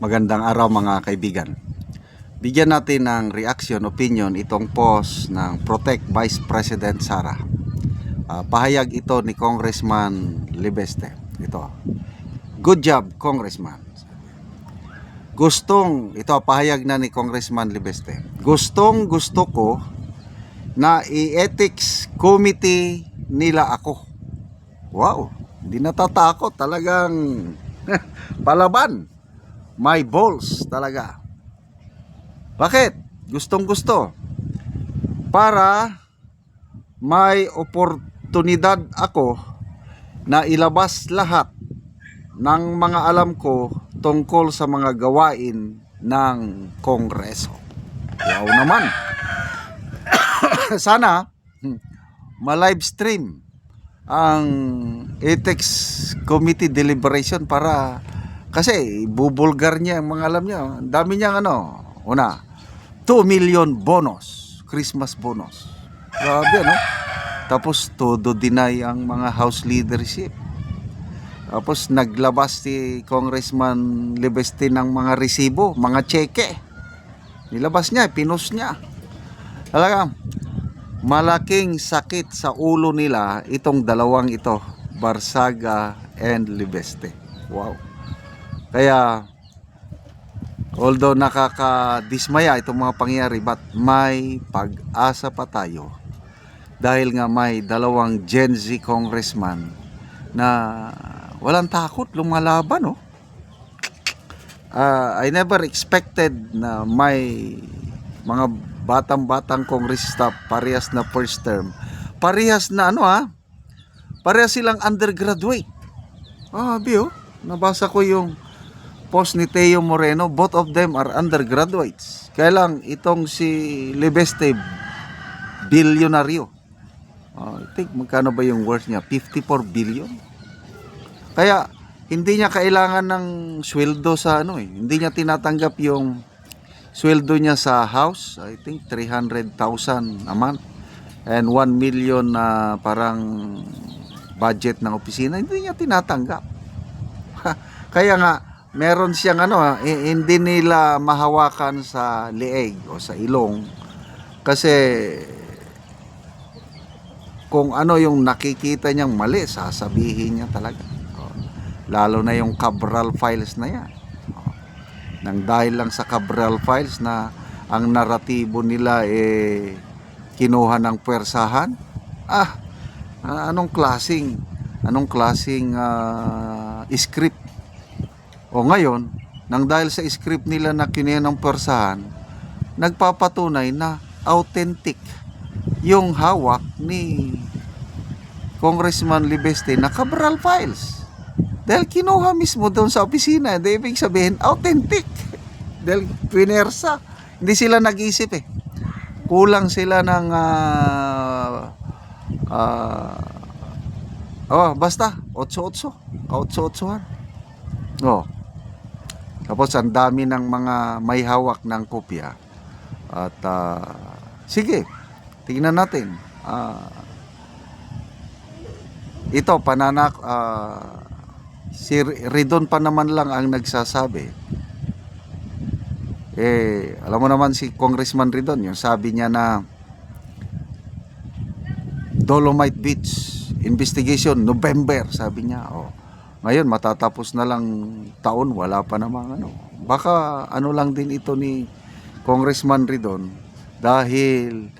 Magandang araw mga kaibigan. Bigyan natin ng reaction, opinion itong post ng Protect Vice President Sara. Pahayag ito ni Congressman Libeste. Ito. Good job, Congressman. Pahayag na ni Congressman Libeste. Gusto ko na i-ethics committee nila ako. Wow, hindi natatakot. Talagang palaban. My balls talaga. Bakit? Gustong-gusto. Para may oportunidad ako na ilabas lahat ng mga alam ko tungkol sa mga gawain ng Kongreso. Wow naman. Sana ma-live stream ang ethics committee deliberation para kasi bubulgar niya ang mga alam niya. Ang dami niyang una, 2 million bonus, Christmas bonus. Grabe Tapos todo deny ang mga house leadership. Tapos naglabas si Congressman Libeste ng mga resibo, mga cheque. Nilabas niya, pinost niya. Talaga, malaking sakit sa ulo nila itong dalawang ito, Barsaga and Libeste. Wow. Kaya, although nakakadismaya itong mga pangyayari, but may pag-asa pa tayo. Dahil nga may dalawang Gen Z congressman na walang takot, lumalaban. I never expected na may mga batang-batang kongresista parehas na first term. Parehas na parehas silang undergraduate. Nabasa ko yung post ni Teo Moreno, both of them are undergraduates. Kaya lang itong si Libeste, bilyonaryo. I think magkano ba yung worth niya? 54 billion. Kaya hindi niya kailangan ng sweldo sa Hindi niya tinatanggap yung sweldo niya sa house. I think 300,000 a month. And 1 million na parang budget ng opisina. Hindi niya tinatanggap. Kaya nga meron siyang hindi nila mahawakan sa leeg o sa ilong kasi kung ano yung nakikita niyang mali, sasabihin niya talaga. Lalo na yung Cabral files na yan. Nang dahil lang sa Cabral files na ang naratibo nila kinuha ng puwersahan. Anong klaseng script? O ngayon, nang dahil sa script nila na kinuha ng puwersahan, nagpapatunay na authentic yung hawak ni Congressman Libeste na Cabral files. Dahil kinuha mismo doon sa opisina, ibig sabihin, authentic. Dahil pinersa. Hindi sila nag-isip Kulang sila ng basta 8-8-an. Tapos ang dami ng mga may hawak ng kopya. At sige, tingnan natin. Ito si Ridon pa naman lang ang nagsasabi. Alam mo naman si Congressman Ridon, yung sabi niya na Dolomite Beach investigation November, sabi niya. Ngayon matatapos na lang taon, wala pa namang Baka lang din ito ni Congressman Ridon dahil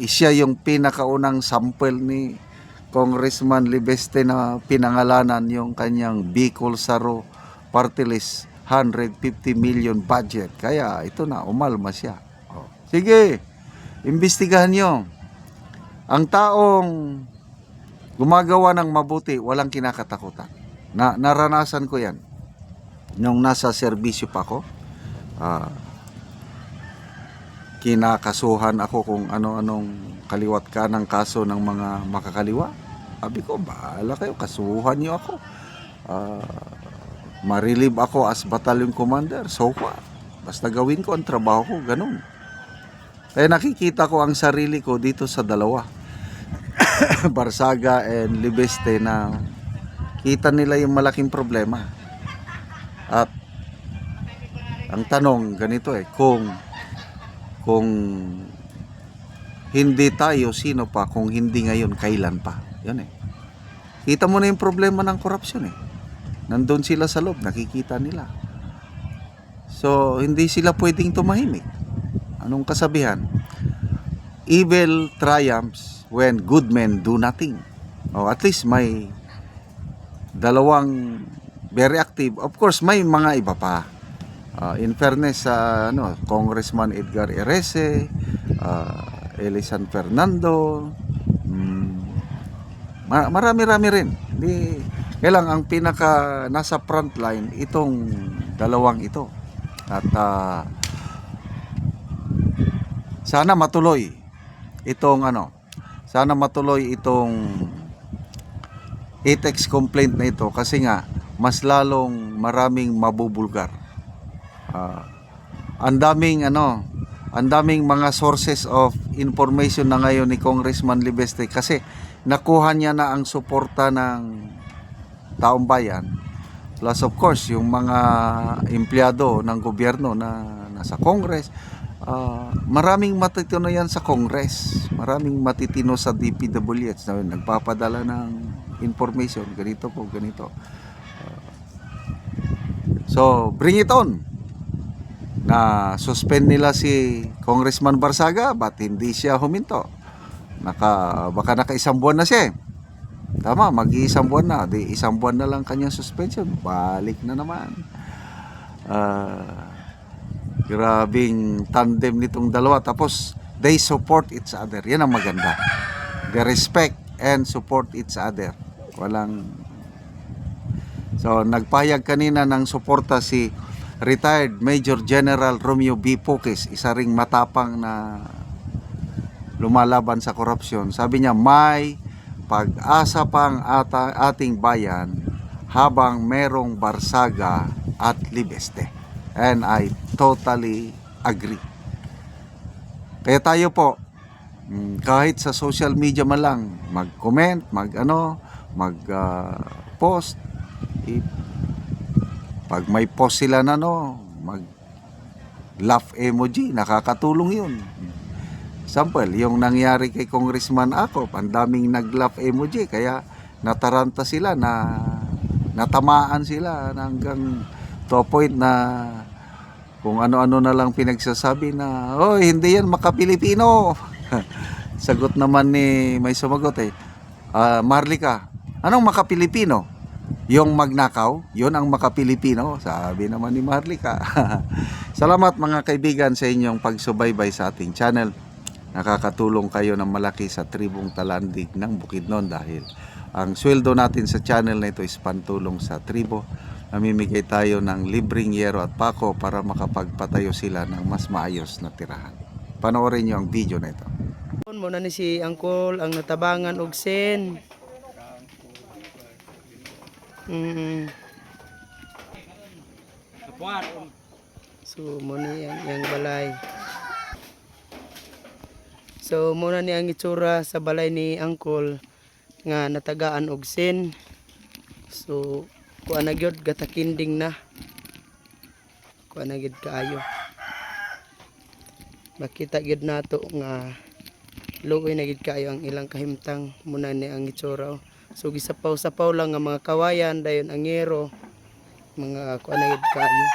siya yung pinakaunang sample ni Congressman Libeste na pinangalanan yung kanyang Bicol Saro Party List 150 million budget. Kaya ito na, umalma siya. Sige, imbestigahan nyo. Ang taong gumagawa ng mabuti, walang kinakatakutan. Naranasan ko yan. Nung nasa serbisyo pa ako, kinakasuhan ako kung ano-anong kaliwat ka ng kaso ng mga makakaliwa. Sabi ko, bahala kayo, kasuhan niyo ako. Marilib ako as battalion commander, so what? Basta gawin ko ang trabaho ko, ganun. Kaya nakikita ko ang sarili ko dito sa dalawa. Barsaga and Libeste na kita nila yung malaking problema. At Ang tanong ganito kung hindi tayo, sino pa? Kung hindi ngayon, kailan pa? Yan eh. Kita mo na yung problema ng korupsyon eh. Nandun sila sa loob, nakikita nila. So, hindi sila pwedeng tumahimik. Anong kasabihan? Evil triumphs when good men do nothing. O at least may dalawang very active. Of course, may mga iba pa. In fairness sa Congressman Edgar Erese, Elisan Fernando, marami-rami rin. Hindi, kailang ang pinaka nasa frontline itong dalawang ito. At sana matuloy itong ethics complaint na ito kasi nga mas lalong maraming mabubulgar. Ang daming mga sources of information na ngayon ni Congressman Libeste kasi nakuha niya na ang suporta ng taong bayan. Plus of course, yung mga empleyado ng gobyerno na nasa Congress, maraming matitino yan sa Congress, maraming matitino sa DPWH na nagpapadala ng information, ganito po, ganito. So, bring it on. Na suspend nila si Congressman Barsaga, ba't hindi siya huminto? Baka naka-isang buwan na siya. Tama, mag-iisang buwan na. Di isang buwan na lang kanyang suspension. Balik na naman. Grabing tandem nitong dalawa. Tapos, they support each other. Yan ang maganda. They respect and support each other. So, nagpahayag kanina ng suporta si retired Major General Romeo B. Poques, isa ring matapang na lumalaban sa korupsyon. Sabi niya, may pag-asa pang ating bayan habang merong Barsaga at Libeste. And I totally agree. Kaya tayo po, kahit sa social media man lang, mag-comment, mag-post. Pag may post sila na mag-laugh emoji, nakakatulong yun. Example, yung nangyari kay Congressman Acop, ang daming nag-laugh emoji, kaya nataranta sila, natamaan sila hanggang to a point na kung ano-ano na lang pinagsasabi na, "Hoy, hindi yan maka-Pilipino." Sagot naman may sumagot "Marlica, anong maka-Pilipino? Yung magnakaw, yun ang maka-Pilipino," sabi naman ni Marlica. Salamat mga kaibigan sa inyong pagsubaybay sa ating channel. Nakakatulong kayo ng malaki sa tribong Talandig ng Bukidnon dahil ang sweldo natin sa channel na ito is pantulong sa tribo. Namimigay tayo ng libreng yero at pako para makapagpatayo sila ng mas maayos na tirahan. Panoorin nyo ang video na ito. Muna ni si Angkol ang natabangan og sen. So muna yang balay. So muna ni ang itsura sa balay ni Angkol nga natagaan og sen. So kuan na gyud gatakinding na. Kuan na gyud kaayo. Makita gyud nato nga luoy na gid kaayo ang ilang kahimtang muna ni ang itsura. So gisapaw-sapaw lang nga mga kawayan dayon ang ngero mga kuan na gid kaayo.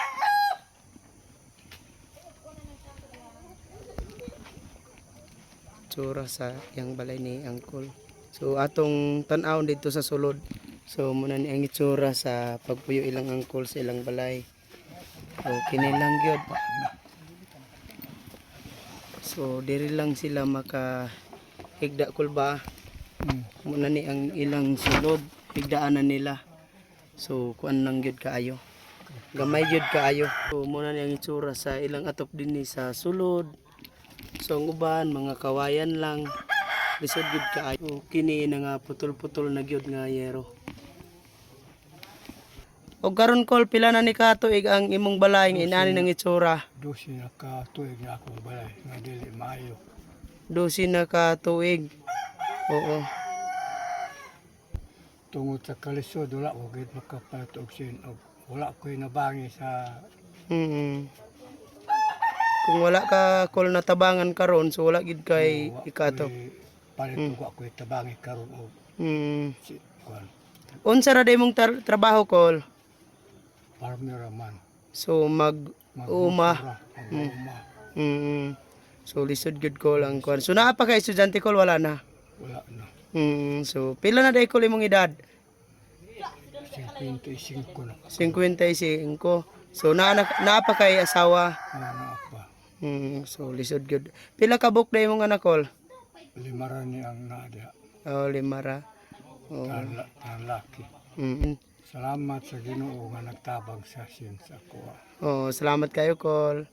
Itsura sa yang balay ni Angkol. So atong tan-aw dito sa sulod. So muna ni ang itsura sa pagpuyo ilang Angkol sa ilang balay. So kini lang gyud. So diri lang sila maka higda kulba. Muna ni ang ilang sulod, higdaan na nila. So kuan lang gyud kaayo. Gamay gyud kaayo. So muna ni ang itsura sa ilang atop dinhi sa sulod. So ang uban mga kawayan lang. Lisod gyud kaayo. So, kini na nga putol-putol na gyud nga yero. O karon Kol, pila na ni katuig ang imong balay nga inani ng itsura? 12 na ka tuig na akong balay nga dili maayo. 12 na katuig. Oo. Tungod sa kalisod wala ko gid makapalit og sin og wala ko'y nabangi sa Mm. Kung wala ka kol natabangan karon so wala gid kay ikato. Palito ko ako tabangi karon og si kuan Unsa ra day mong trabaho kol? farmer man. So uma. Uma. Mm. So lisod gud ko lang kol. So naa pa kay estudyante kol wala na. Wala na. So pila na day kol imong edad? 55 na. 55. So naa pa kay asawa. Ano pa. So lisod gud. Pila ka book day imong anak kol? Limaran ni ang nadia. Oh, 5 ra. Oh. Tan laki. Mm. Salamat sa Ginoo nga nagtabang sa sin sa kuha. Oh, salamat kayo kol.